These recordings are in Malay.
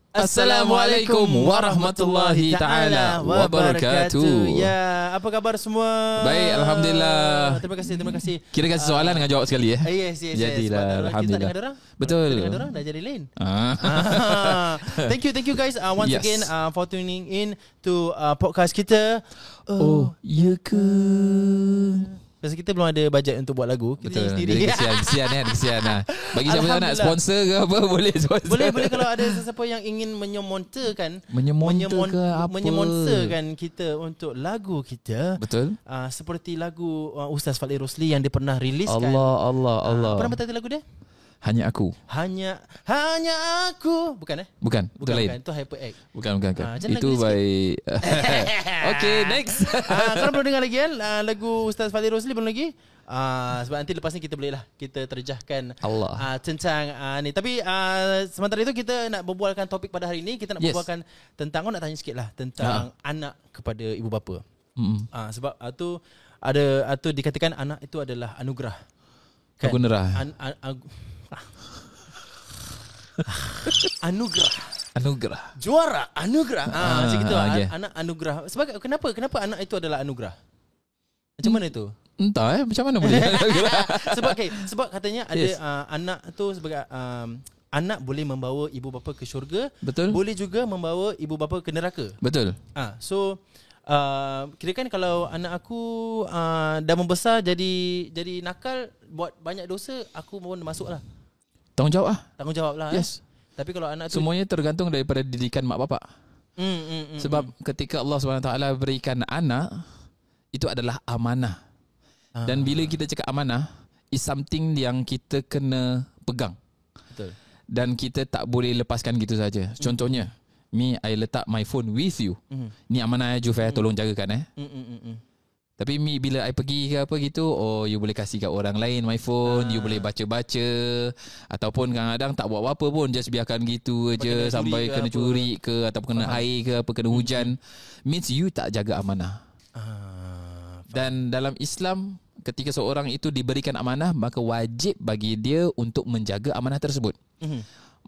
Assalamualaikum warahmatullahi taala wabarakatuh. Ya, apa khabar semua? Baik, alhamdulillah. Terima kasih. Kira kasih soalan dengan jawab sekali ya. Yes. Jadilah, alhamdulillah. Kita dengan orang? Betul. Kita dengan orang dah jadi lain. Thank you guys once again for tuning in to podcast kita. Oh, ya ke? Pasal kita belum ada bajet untuk buat lagu. Kita sendiri. Kesian lah. Bagi siapa yang nak sponsor ke apa, boleh sponsor. Boleh kalau ada sesiapa yang ingin menyemonsterkan kita untuk lagu kita. Betul. Seperti lagu Ustaz Falik Rosli yang dia pernah riliskan. Allah. Apa nama title lagu dia? Hanya aku. Hanya aku. Bukan Bukan. Itu lain. Itu HyperX. Bukan. Itu by okay, next. Korang belum dengar lagi kan lagu Ustaz Falik Rosli belum lagi? Sebab nanti lepas ni kita boleh lah kita terjahkan tentang ni. Tapi sementara itu kita nak berbualkan topik pada hari ini. Kita nak berbualkan tentang, nak tanya sikit lah tentang anak kepada ibu bapa. Sebab tu dikatakan anak itu adalah anugerah. Kan? Anugerah. Juara anugerah. Macam gitu. Okay. Anak anugerah. Sebab kenapa anak itu adalah anugerah? Macam mana itu? Entah macam mana boleh. Sebab katanya ada anak tu sebagai anak boleh membawa ibu bapa ke syurga. Betul. Boleh juga membawa ibu bapa ke neraka. Betul. So kirakan kalau anak aku dah membesar jadi nakal, buat banyak dosa, aku pun masuklah. Tanggungjawab lah. Yes. Tapi kalau anak tu semuanya tergantung daripada didikan mak bapak. Sebab ketika Allah SWT berikan anak, itu adalah amanah. Dan bila kita cakap amanah, is something yang kita kena pegang. Betul. Dan kita tak boleh lepaskan gitu saja. Contohnya, I letak my phone with you. Ni amanah Juf, tolong jagakan Tapi bila I pergi ke apa gitu, you boleh kasih kat orang lain my phone, you boleh baca-baca, ataupun kadang-kadang tak buat apa-apa pun, just biarkan gitu aja sampai kena curi ke ataupun kena air ke apa, kena hujan. Means you tak jaga amanah. Dan dalam Islam, ketika seorang itu diberikan amanah, maka wajib bagi dia untuk menjaga amanah tersebut.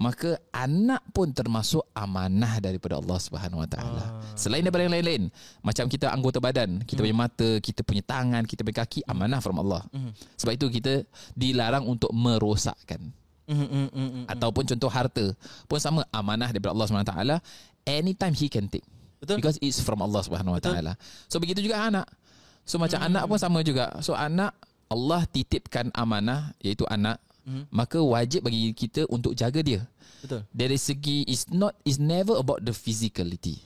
Maka anak pun termasuk amanah daripada Allah Subhanahu Wa Taala. Selain daripada yang lain-lain, macam kita anggota badan, kita punya mata, kita punya tangan, kita punya kaki, amanah from Allah. Sebab itu kita dilarang untuk merosakkan. Ataupun contoh harta pun sama, amanah daripada Allah Subhanahu Wa Taala. Anytime he can take. Betul? Because it's from Allah Subhanahu Wa Taala. So begitu juga anak. So macam anak pun sama juga. So anak, Allah titipkan amanah, iaitu anak. Maka wajib bagi kita untuk jaga dia. Betul. Dari segi is never about the physicality.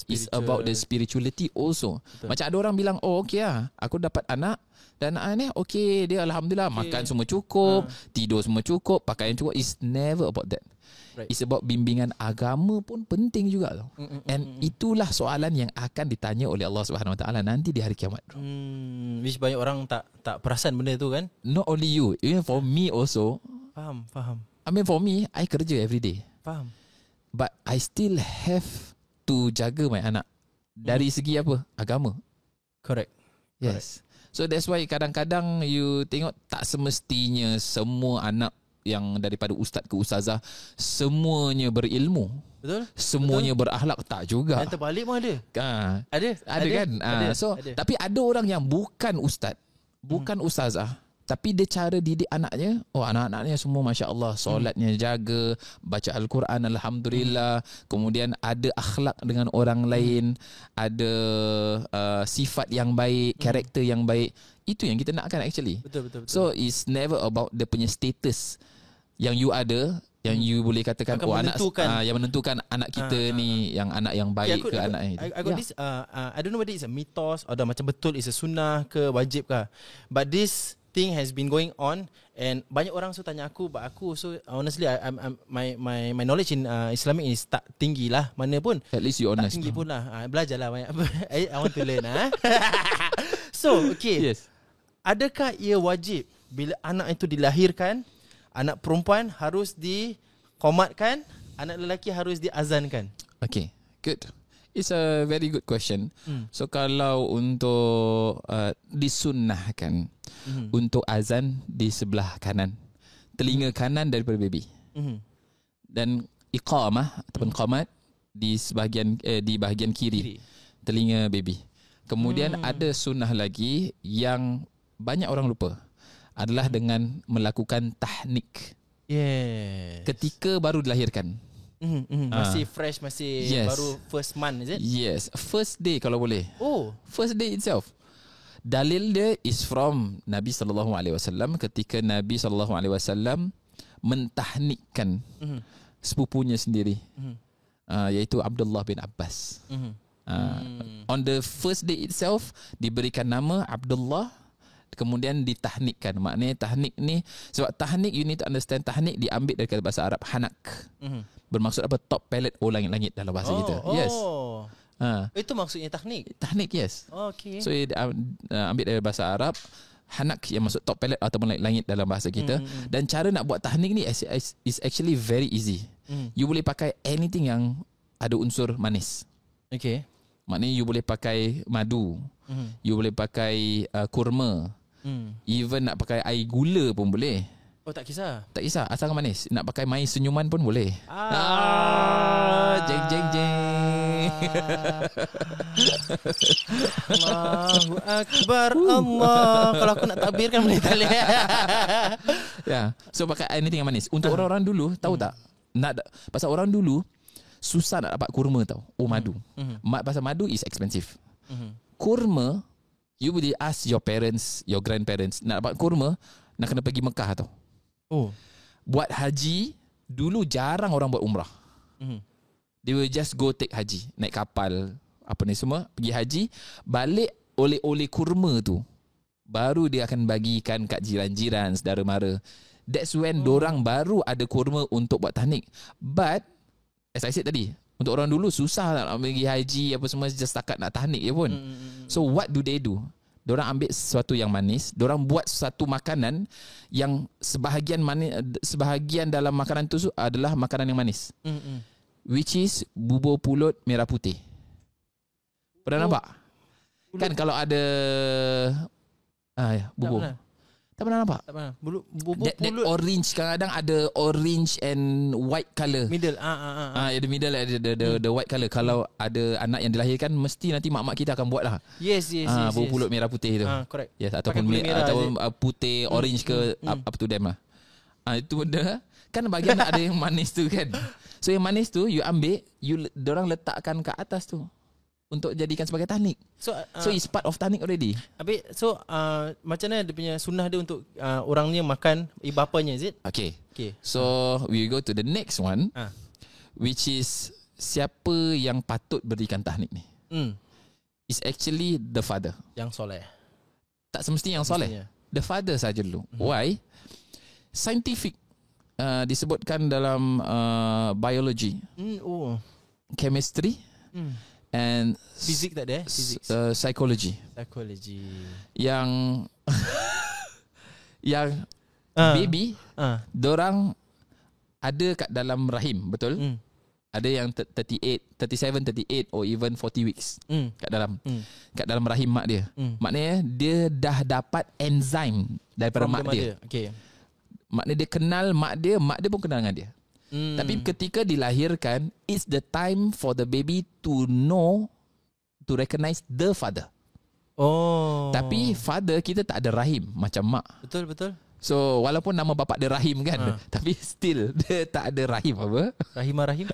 It's about the spirituality also. Betul. Macam ada orang bilang, okay lah, aku dapat anak dan anak ni okay, dia alhamdulillah, makan semua cukup, tidur semua cukup, pakaian cukup. It's never about that. Right. It's about bimbingan agama pun penting juga tau. And itulah soalan yang akan ditanya oleh Allah Subhanahu Wa Taala nanti di hari kiamat. Which banyak orang tak perasan benda tu kan. Not only you, even for me also. Faham. I mean for me, I kerja every day. Faham. But I still have to jaga my anak. Dari segi apa? Agama. Correct. Yes. So that's why kadang-kadang you tengok tak semestinya semua anak yang daripada ustaz ke ustazah semuanya berilmu. Betul? Semuanya berakhlak, tak juga. Yang terbalik pun ada. Ada kan? Ada. Tapi ada orang yang bukan ustaz, bukan ustazah, tapi dia cara didik anaknya, anak-anaknya semua masya-Allah, solatnya jaga, baca al-Quran alhamdulillah, kemudian ada akhlak dengan orang lain, ada sifat yang baik, karakter yang baik. Itu yang kita nakkan actually. Betul. So it's never about dia punya status yang you ada, yang you boleh katakan yang menentukan anak kita ni yang anak yang baik ke anak ini. I got this I don't know whether it's a mythos or macam betul it's a sunnah ke wajib ke. But this thing has been going on and banyak orang tanya aku, but aku honestly my knowledge in Islamic is tak tinggi lah mana pun. At least you honest. Tak tinggi pun lah. Belajarlah banyak. I want to learn So okay. Yes. Adakah ia wajib bila anak itu dilahirkan, anak perempuan harus dikomatkan, anak lelaki harus diazankan? Okay, good. It's a very good question. So kalau untuk disunnahkan untuk azan di sebelah kanan, telinga kanan daripada baby. Dan iqamah ataupun qamat di bahagian kiri telinga baby. Kemudian ada sunnah lagi yang banyak orang lupa adalah dengan melakukan tahnik. Ketika baru dilahirkan. Masih fresh, masih baru first month, is it? Yes, first day kalau boleh. First day itself. Dalil dia is from Nabi SAW ketika Nabi SAW mentahnikkan sepupunya sendiri, iaitu Abdullah bin Abbas. On the first day itself diberikan nama Abdullah, kemudian ditahnikkan. Maknanya tahnik ni, sebab tahnik, you need to understand, tahnik diambil dari kata bahasa Arab hanak. Bermaksud apa? Top palate, langit-langit dalam bahasa kita. Yes. Itu maksudnya tahnik. Tahnik, yes. Okay. So ambil dari bahasa Arab hanak yang maksud top palate ataupun langit dalam bahasa kita. Dan cara nak buat tahnik ni is actually very easy. You boleh pakai anything yang ada unsur manis. Okay. Maknanya you boleh pakai madu, you boleh pakai kurma, even nak pakai air gula pun boleh. Tak kisah. Tak kisah, asalkan manis. Nak pakai main senyuman pun boleh. Jeng jeng jeng. Allahu Akbar, Allah. Kalau aku nak takbirkan boleh tak? So pakai anything yang manis. Untuk orang-orang dulu, tahu tak? Pasal orang dulu susah nak dapat kurma tau. Madu. Pasal madu is expensive. Kurma, you boleh ask your parents, your grandparents, nak dapat kurma, nak kena pergi Mekah tau. Buat haji, dulu jarang orang buat umrah. They will just go take haji, naik kapal, apa ni semua, pergi haji, balik oleh-oleh kurma tu, baru dia akan bagikan kat jiran-jiran, saudara mara. That's when dorang baru ada kurma untuk buat tahnik. But as I said tadi, untuk orang dulu susah nak pergi haji apa semua, just setakat nak tahnik je pun. So what do? Dorang ambil sesuatu yang manis, dorang buat satu makanan yang sebahagian manis, sebahagian dalam makanan tu adalah makanan yang manis. Which is bubur pulut merah putih. Pernah nampak? Kan kalau ada bubur. Tak pernah nampak? Tak pernah. Bubur that orange, kadang-kadang ada orange and white colour. Middle. The middle ada the white colour. Kalau ada anak yang dilahirkan, mesti nanti mak-mak kita akan buat lah. Yes. Bubur pulut merah putih tu. Correct. Yes, ataupun putih, orange ke up to them lah. Itu benda. Kan bahagian ada yang manis tu kan. So yang manis tu you ambil, dorang letakkan kat atas tu untuk jadikan sebagai tahnik. So it's part of tahnik already. Habis, macam mana dia punya sunnah dia untuk orang ni makan ibu bapanya, is it? Okay. So we go to the next one, which is siapa yang patut berikan tahnik ni. It's actually the father. Yang soleh. Tak semestinya yang soleh. The father saja dulu. Why? Scientific disebutkan dalam biology, chemistry, and fizik tak ada psychology. Yang baby dorang ada kat dalam rahim, betul? Ada yang 37, 38 or even 40 weeks kat dalam rahim mak dia. Maknanya dia dah dapat enzim daripada mak dia. Maknanya dia kenal mak dia pun kenal dengan dia. Tapi ketika dilahirkan, it's the time for the baby to know, to recognize the father. Tapi father kita tak ada rahim macam mak. Betul. So walaupun nama bapak dia Rahim kan, tapi still dia tak ada rahim apa? Rahim.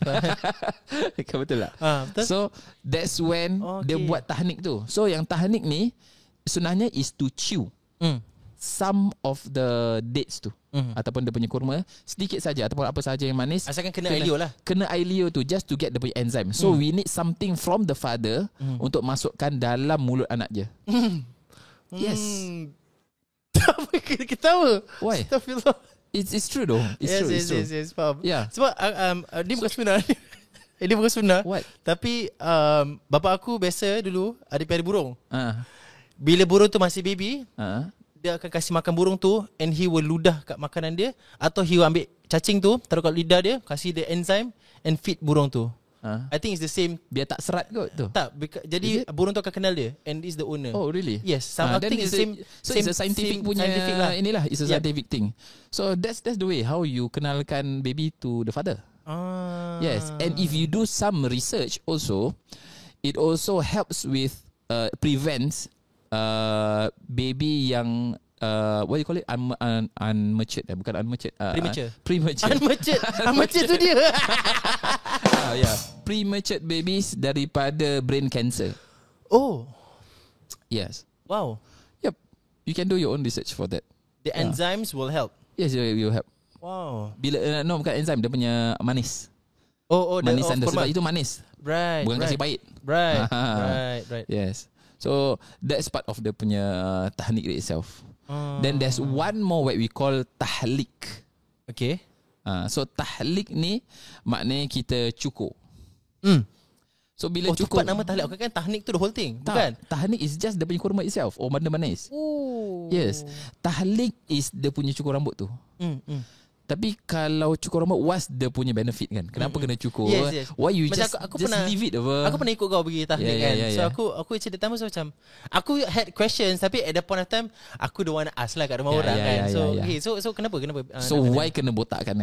Betul tak? Betul. So that's when dia buat tahnik tu. So yang tahnik ni sebenarnya is to chew some of the dates tu, ataupun dia punya kurma sedikit saja, ataupun apa saja yang manis, asalkan kena air liur lah. Kena air liur tu just to get the punya enzyme. So we need something from the father untuk masukkan dalam mulut anak dia. Yes. Apa kita ketawa? Why? Astagfirullah. It's true though. It's true. Yes, faham. Yeah. Sebab dia bukan sunnah. Dia bukan sunnah. What? Tapi bapa aku biasa dulu ada pelihara burung. Bila burung tu masih baby, dia akan kasih makan burung tu, and he will ludah kat makanan dia, atau he will ambil cacing tu, taruh kat lidah dia, kasih dia enzyme and feed burung tu. I think it's the same. Biar tak serat kot tu. Tak, jadi burung tu akan kenal dia, and is the owner. Oh really? Yes, I think it's the same. So it's a scientific punya scientific lah. Inilah, it's a scientific thing. So that's the way how you kenalkan baby to the father. Yes, and if you do some research also, it also helps with prevents baby yang what do you call it? Unmatured. Bukan unmatured. Premature. Unmatured tu dia. Yeah. Prematured babies daripada brain cancer. Oh. Yes. Wow. Yep. You can do your own research for that. The enzymes will help. Yes, it will help. Wow. Bila no bukan enzim, dia punya manis. Manis and sebab itu manis. Right. Bukan kasih pahit. Right. Yes. So that's part of the punya tahnik itself. Then there's one more what we call tahlik. Okay. So tahlik ni maknanya kita cukur. So bila cukur, tepat nama tahlik. Kan tahnik tu the whole thing. Bukan? Tahnik is just dia punya kurma itself. Benda manis. Yes. Tahlik is dia punya cukur rambut tu. Tapi kalau cukur rambut, what's dia punya benefit kan? Kenapa kena cukur? Yes. Why you macam just aku just pernah, leave it apa? Aku pernah ikut kau pergi tahnik kan. So aku actually the time so macam aku had questions, tapi at that point of time aku don't want to ask lah kat rumah orang kan. Okay, so kenapa? So why kena botak kan?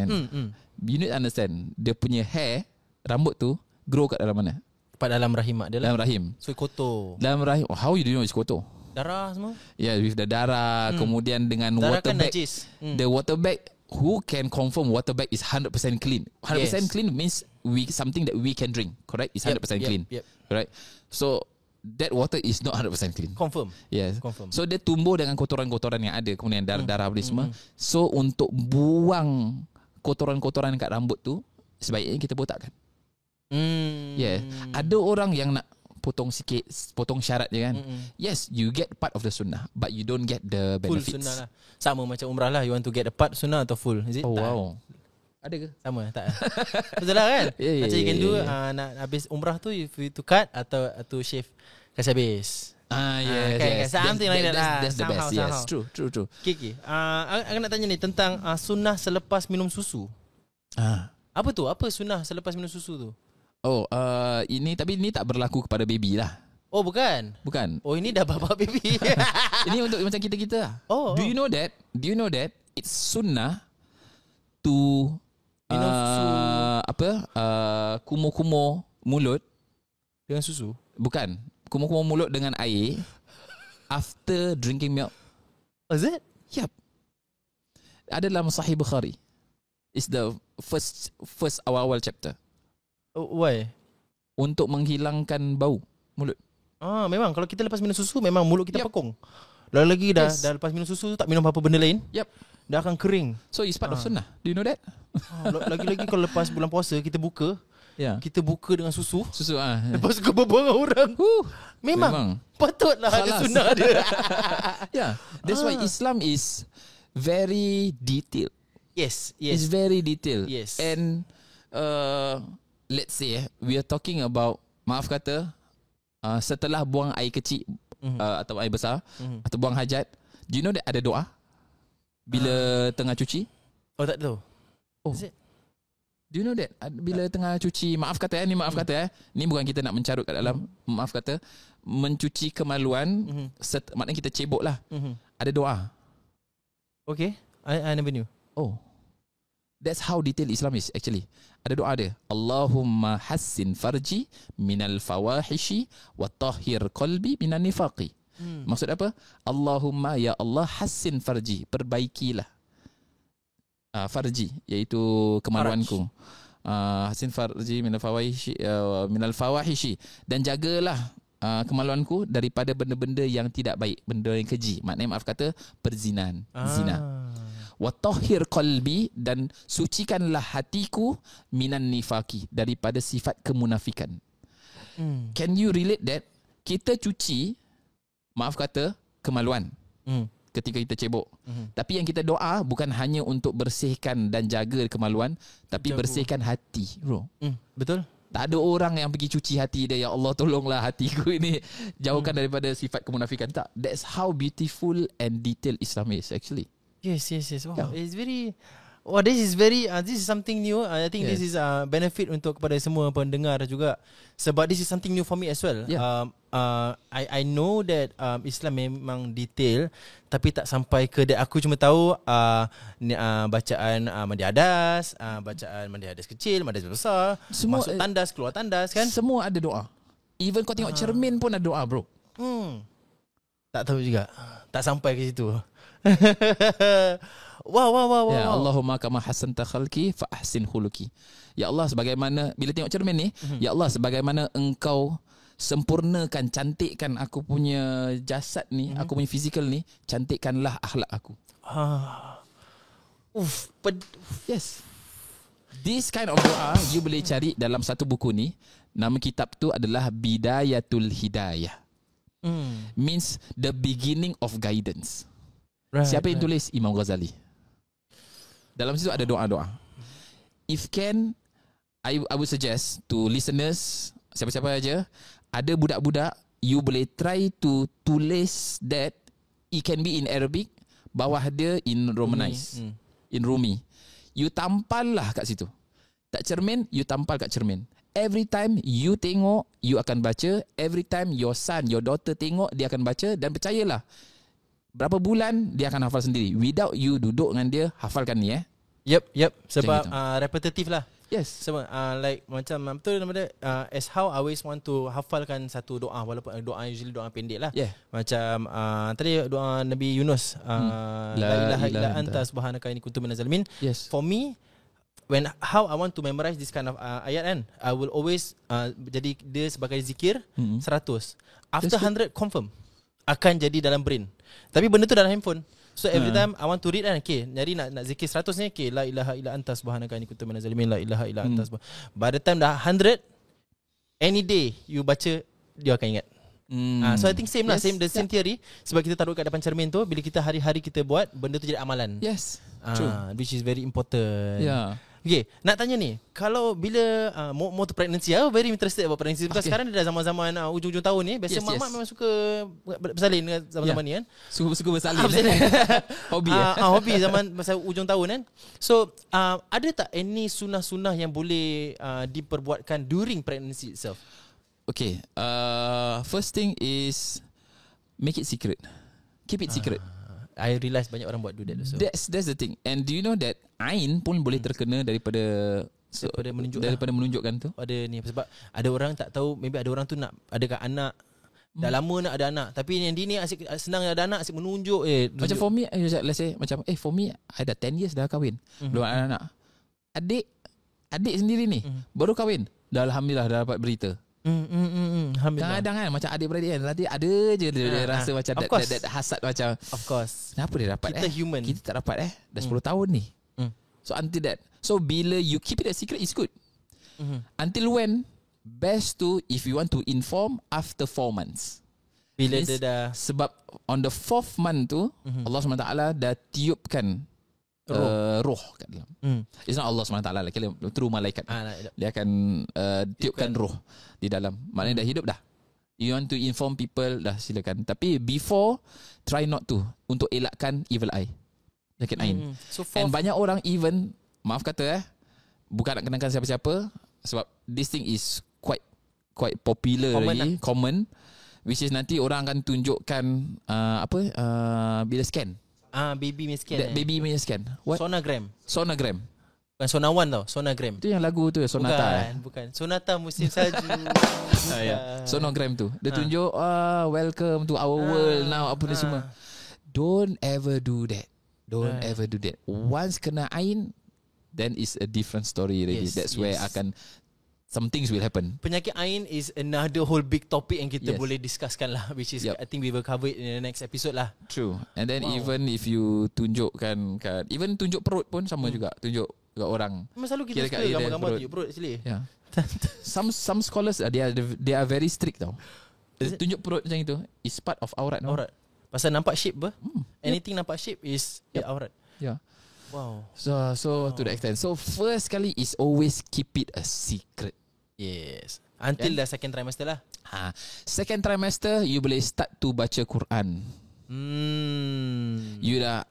You need to understand, dia punya hair, rambut tu grow kat dalam mana? Kat dalam rahim mak dia lah. Dalam rahim. So kotor. Dalam rahim. How you know it's kotor? Darah semua. Yeah, with the darah, kemudian dengan darah water kan bag. Najis. The water bag, who can confirm water bag is 100% clean? 100% clean means something that we can drink, correct? It's 100% clean. Right? So that water is not 100% clean. Confirm. Yes. Confirm. So dia tumbuh dengan kotoran-kotoran yang ada, kemudian darah-darah semua. So untuk buang kotoran-kotoran kat rambut tu, sebaiknya kita botakkan. Yeah. Ada orang yang nak potong sikit, potong syarat je kan. Yes, you get part of the sunnah, but you don't get the benefits. Full sunnah lah. Sama macam umrah lah. You want to get a part sunnah atau full? Is it? Oh tak. wow. Ada ke? Sama tak? Betul lah kan? Macam you can do nak habis umrah tu, if you to cut atau shave kasih habis. Yes. Something like that lah. That's the best. Yes, true. Okay. Aku nak tanya ni tentang sunnah selepas minum susu. Apa tu? Apa sunnah selepas minum susu tu? Ini tak berlaku kepada baby lah. Oh, bukan. Oh, ini dah bapa baby. Ini untuk macam kita lah. Do you know that it's sunnah to minum susu kumur-kumur mulut dengan susu? Bukan. Kumur-kumur mulut dengan air after drinking milk. Is it? Yep. Ada dalam Sahih Bukhari. It's the first awal chapter. Why? Untuk menghilangkan bau mulut. Memang kalau kita lepas minum susu memang mulut kita pekung. Lagi dah lepas minum susu tak minum apa benda lain. Dah akan kering. So it's part of sunnah. Do you know that? Lagi-lagi kalau lepas bulan puasa kita buka. Kita buka dengan susu. Lepas tu berbual dengan orang. Memang patutlah ada sunnah dia. That's why Islam is very detailed. Yes. It's very detailed. Yes. And let's say we are talking about, maaf kata, setelah buang air kecil atau air besar atau buang hajat, do you know that ada doa bila tengah cuci? Tak tahu. Is it? Do you know that bila tengah cuci, maaf kata ni bukan kita nak mencarut kat dalam, maaf kata, mencuci kemaluan, maknanya kita cebok lah, ada doa. Okay, I never knew. That's how detailed Islam is actually. Ada doa dia. Allahumma hassin farji minal fawahishi wa tahhir qalbi minan nifaqi. Maksud apa? Allahumma, ya Allah, hassin farji, perbaikilah farji, iaitu kemaluanku. Hassin farji minal fawahishi, dan jagalah kemaluanku daripada benda-benda yang tidak baik, benda yang keji. Maknanya maaf kata perzinahan, zina. Wa tahhir qalbi, dan sucikanlah hatiku minan nifaqi, daripada sifat kemunafikan. Can you relate that? Kita cuci, maaf kata, kemaluan ketika kita cebok. Tapi yang kita doa bukan hanya untuk bersihkan dan jaga kemaluan, tapi bersihkan hati, bro. Betul. Tak ada orang yang pergi cuci hati dia, ya Allah tolonglah hatiku ini jauhkan daripada sifat kemunafikan. Tak. That's how beautiful and detailed Islam is actually. Yes. Wow. It's very Oh, this is something new. I think this is benefit untuk kepada semua pendengar juga. Sebab this is something new for me as well. I know that Islam memang detail, tapi tak sampai ke that. Aku cuma tahu bacaan mandi hadas, bacaan mandi hadas kecil, mandi hadas besar, semua, masuk tandas, keluar tandas kan. Semua ada doa. Even kau tengok cermin pun ada doa, bro. Tak tahu juga. Tak sampai ke situ. Wow. Ya, Allahumma kama hasanta khalqi fa ahsin khuluqi. Ya Allah, sebagaimana bila tengok cermin ni, ya Allah, sebagaimana engkau sempurnakan, cantikkan aku punya jasad ni, aku punya fizikal ni, cantikkanlah akhlak aku. Yes. This kind of doa you boleh cari dalam satu buku ni. Nama kitab tu adalah Bidayatul Hidayah. Means the beginning of guidance. Siapa yang tulis? Imam Ghazali. Dalam situ ada doa-doa. If can, I would suggest to listeners, siapa-siapa aja, ada budak-budak, you boleh try to tulis that. It can be in Arabic, bawah dia in Romanized, in Rumi. You tampal lah kat situ. Tak cermin, you tampal kat cermin. Every time you tengok, you akan baca. Every time your son, your daughter tengok, dia akan baca. Dan percayalah, berapa bulan dia akan hafal sendiri. Without you duduk dengan dia, hafalkan ni Yep. Sebab repetitif lah. Yes. Sebab like macam betul nama dia, as how I always want to hafalkan satu doa, walaupun doa usually doa pendek lah. Macam tadi doa Nabi Yunus, la ilaha illa anta subhanaka inni kuntu minaz zalimin. For me, how I want to memorize this kind of ayat kan, I will always jadi dia sebagai zikir 100. After 100 confirm akan jadi dalam brain. Tapi benda tu dalam handphone. So every time I want to read kan, okay, jadi nak zikir 100 ni, okay, la ilaha illa anta subhanaka inni kuntu minaz zalimin, la ilaha illa anta subhanaka. By the time dah 100, any day you baca, dia akan ingat. So I think same lah, same theory. Sebab kita taruh kat depan cermin tu, bila kita hari-hari kita buat, benda tu jadi amalan. Yes, true. Which is very important. Okay, nak tanya ni, kalau bila more to pregnancy, very interested about pregnancy. Because sekarang dia dah zaman-zaman ujung-ujung tahun ni. Biasa mak-mak memang suka bersalin dengan zaman-zaman ni kan. Suka bersalin. Hobi hobi zaman masa ujung tahun kan. So ada tak any sunnah-sunnah yang boleh diperbuatkan during pregnancy itself? Okay, first thing is make it secret. Keep it secret. I realise banyak orang buat do that also. That's the thing. And do you know that ain pun boleh terkena daripada menunjukkan tu? Ada ni sebab ada orang tak tahu, maybe ada orang tu nak adakah anak dah lama nak ada anak, tapi yang dia ni asyik senang ada anak, asyik menunjuk. Macam for me, let's say macam for me, I dah 10 years dah kahwin, belum ada anak. Adik sendiri ni baru kahwin, dah alhamdulillah dah dapat berita. Kadang-kadang kan macam adik-beradik kan, nanti ada je dia rasa macam that hasad macam, of course, kenapa dia dapat kita human, kita tak dapat dah 10 tahun ni. So until that, so bila you keep it a secret is good. Until when, best to if you want to inform after 4 months. Bila dia dah, sebab on the 4th month tu Allah SWT dah tiupkan roh kat dalam. It's not Allah SWT lah, through malaikat. Dia akan tiupkan roh di dalam. Maknanya dah hidup dah. You want to inform people, dah silakan. Tapi before, try not to, untuk elakkan evil eye, penyakit ain. So and banyak orang even, maaf kata bukan nak kenakan siapa-siapa, sebab this thing is quite popular lagi, common, which is nanti orang akan tunjukkan bila scan. Baby punya scan. Baby punya scan. What? Sonogram. Bukan Sonawan tau, Sonogram. Itu yang lagu tu, Sonata. Bukan. Sonata musim salju. Sonogram tu. Dia tunjuk welcome to our world now, apa ni semua. Don't ever do that. Ever do that. Once kena ain, then it's a different story already. That's where some things will happen. Penyakit ain is another whole big topic yang kita boleh discusskan lah, which is I think we will cover it in the next episode lah. True. And then even if you tunjukkan even tunjuk perut pun sama juga, tunjuk kat orang. Memang selalu kita suka gambar-gambar tunjuk perut actually. Yeah. Some scholars they are very strict tau. Tunjuk perut macam itu is part of aurat. Aurat. Pasal nampak shape ber. Anything nampak shape is aurat. Yeah. Wow. So to the extent. So first kali is always keep it a secret. Yes. Until the second trimester lah. Second trimester you boleh start to baca Quran. You dah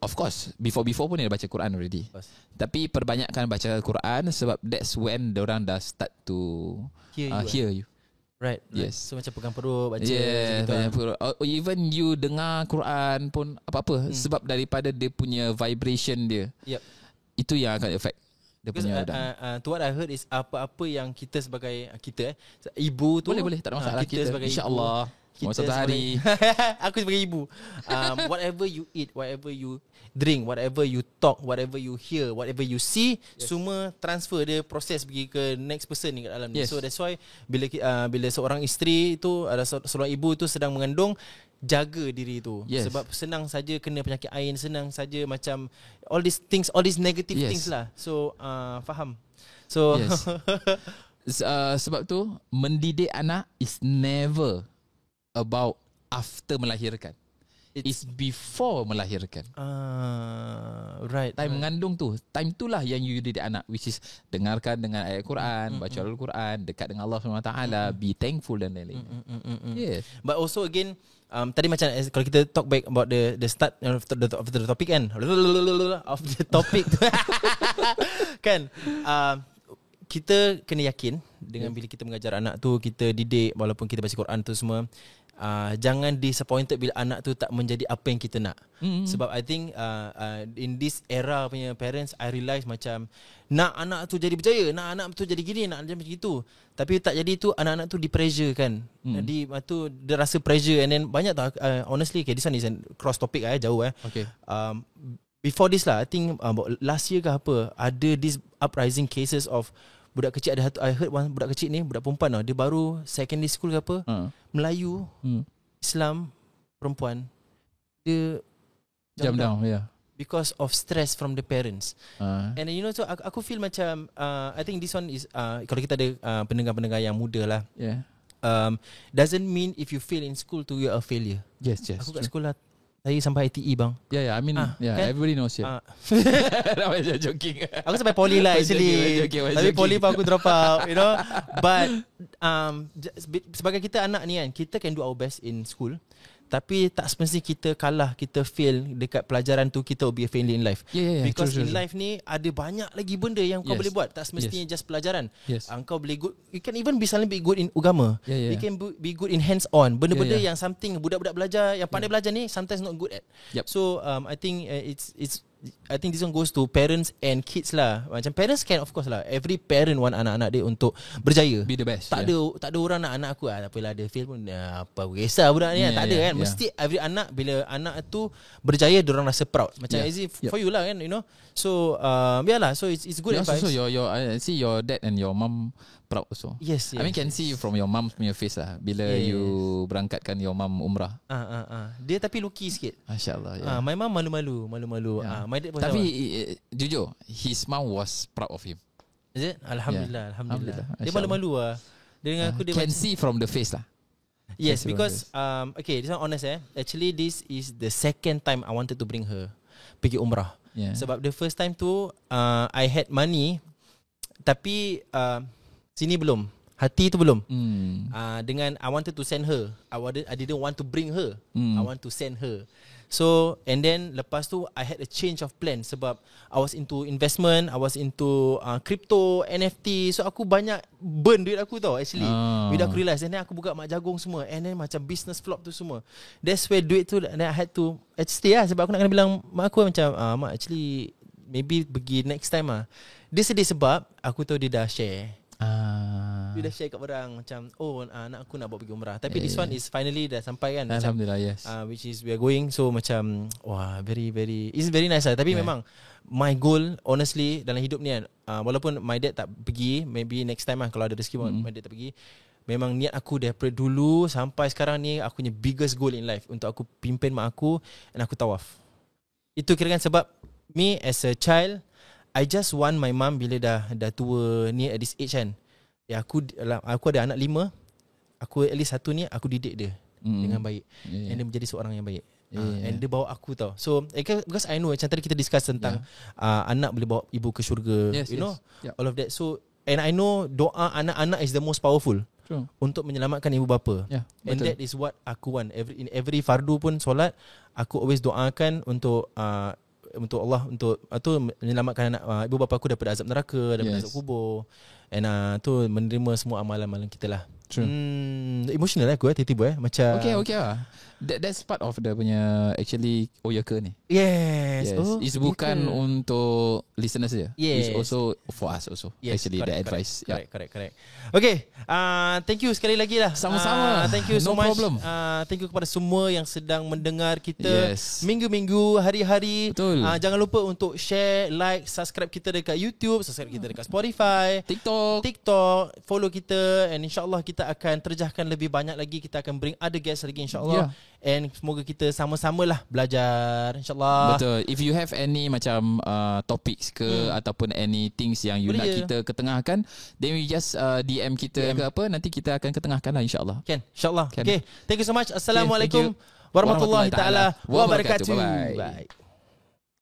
Of course, before pun dia baca Quran already. Tapi perbanyakkan baca Quran sebab that's when orang dah start to hear you. Right. Yes. So macam pegang perut baca gitu. Even you dengar Quran pun apa-apa sebab daripada dia punya vibration dia. Yep. Itu yang akan affect dia punya to what I heard is apa-apa yang kita sebagai ibu tu boleh tak ada masalah kita sebagai insya-Allah satu hari aku sebagai ibu whatever you eat, whatever you drink, whatever you talk, whatever you hear, whatever you see, semua transfer dia proses pergi ke next person ni kat dalam ni. So that's why bila seorang isteri tu ada seorang ibu tu sedang mengandung, jaga diri tu. Sebab senang saja kena penyakit ain, senang saja macam all these things, all these negative things lah. So faham. So sebab tu mendidik anak is never about after melahirkan. It's before melahirkan. Right. Time mengandung tu, time itulah yang you didik anak, which is dengarkan dengan ayat Quran, baca Al-Quran, dekat dengan Allah SWT, be thankful dan lain-lain. Yes. But also again, tadi macam kalau kita talk back about the start of the topic kan, of the topic kan, kita kena yakin dengan bila kita mengajar anak tu, kita didik walaupun kita baca Quran tu semua, jangan disappointed bila anak tu tak menjadi apa yang kita nak. Sebab I think in this era punya parents, I realise macam nak anak tu jadi berjaya, nak anak tu jadi gini, nak jadi macam gitu. Tapi tak jadi tu, anak-anak tu di-pressure kan. Jadi tu dia rasa pressure, and then banyak tau honestly, okay, this one is a cross topic jauh Okay. Before this lah, I think about last year ke apa, ada this uprising cases of budak kecil. I heard one budak kecil ni, budak perempuan tau, dia baru secondary school ke apa, Melayu, Islam, perempuan, dia jump down, because of stress from the parents. And you know, so aku feel macam I think this one is kalau kita ada pendengar-pendengar yang muda lah, doesn't mean if you fail in school to you're a failure. Yes. Aku kat sekolah saya sampai ITE bang. I mean kan? Everybody knows it. I'm joking. Aku sampai poli lah actually. Tapi poli pun aku drop out, you know. But sebagai kita anak ni kan, kita can do our best in school. Tapi tak semestinya kita kalah, kita fail dekat pelajaran tu, kita will be a failure in life. Because in life ni ada banyak lagi benda yang kau boleh buat. Tak semestinya just pelajaran. Kau boleh good, you can even be suddenly be good in agama. You can be good in hands on. Benda-benda yang something budak-budak belajar, yang pandai belajar ni sometimes not good at. So I think I think this one goes to parents and kids lah. Macam parents can of course lah, every parent want anak-anak dia untuk berjaya, be the best. Tak ada orang nak anak aku tak apalah dia fail pun apa kisah budak ni, tak ada kan. Mesti every anak, bila anak tu berjaya, diorang rasa proud. Macam easy for you lah kan, you know. So lah, so it's good advice. So I see your dad and your mom proud also. Yes. I mean can see from your mom's punya face lah bila you berangkatkan your mom umrah. Dia tapi lucky sikit. Masya-Allah. My mom malu-malu. My dad pun tapi jujur, his mom was proud of him. Is it? Alhamdulillah. Dia malu-malu lah. Dia dengan aku, dia can see from the face lah. Yes, because okay, this one honest actually this is the second time I wanted to bring her pergi umrah. Sebab the first time tu I had money, tapi sini belum, hati tu belum. Dengan I wanted to send her, I didn't want to bring her. I want to send her. So and then lepas tu I had a change of plan sebab I was into investment, I was into crypto, NFT. So aku banyak burn duit aku tau actually. Bila aku realise, and then aku buka mak jagung semua, and then macam business flop tu semua. That's where duit tu, and then I had to stay lah. Sebab aku nak kena bilang mak aku macam mak actually maybe pergi next time lah. Dia sedih sebab aku tahu dia dah share. Dia dah share kat orang macam anak aku nak bawa pergi umrah. Tapi this one is finally dah sampai kan. Alhamdulillah, yes. Which is we are going. So macam it's very nice lah. Tapi memang my goal honestly dalam hidup ni kan, walaupun my dad tak pergi, maybe next time lah kalau ada rezeki my dad tak pergi, memang niat aku daripada dulu sampai sekarang ni, aku punya biggest goal in life untuk aku pimpin mak aku and aku tawaf. Itu kira-kira sebab me as a child, I just want my mum bila dah tua ni at this age kan, aku ada anak 5, aku at least satu ni aku didik dia dengan baik, and dia menjadi seorang yang baik. And dia bawa aku tau. So because I know, macam tadi kita discuss tentang anak boleh bawa ibu ke syurga, you know, all of that. So and I know doa anak-anak is the most powerful untuk menyelamatkan ibu bapa. And that is what aku want. In every fardu pun solat, aku always doakan untuk untuk Allah untuk tu menyelamatkan anak ibu bapa aku daripada azab neraka, daripada azab kubur. And tu menerima semua amalan-amalan kita lah. Emotional aku tiba-tiba macam okay lah. That's part of the punya actually ya ke ni. Yes. It's bukan untuk listeners saja. Yes. It's also for us also. Actually the advice. Correct. Okay. Thank you sekali lagi lah. Sama-sama. Thank you so no much. Problem. Thank you kepada semua yang sedang mendengar kita minggu-minggu, hari-hari. Betul. Jangan lupa untuk share, like, subscribe kita dekat YouTube, subscribe kita dekat Spotify, TikTok, follow kita, and insyaAllah kita akan terjahkan lebih banyak lagi. Kita akan bring other guests lagi insyaAllah. And semoga kita sama-sama lah belajar insyaAllah. Betul. If you have any macam topics ke ataupun any things yang you nak kita ketengahkan, then we just DM kita ke apa, nanti kita akan ketengahkan lah insyaAllah. InsyaAllah. Okay. Thank you so much. Assalamualaikum warahmatullahi taala wabarakatuh. Bye.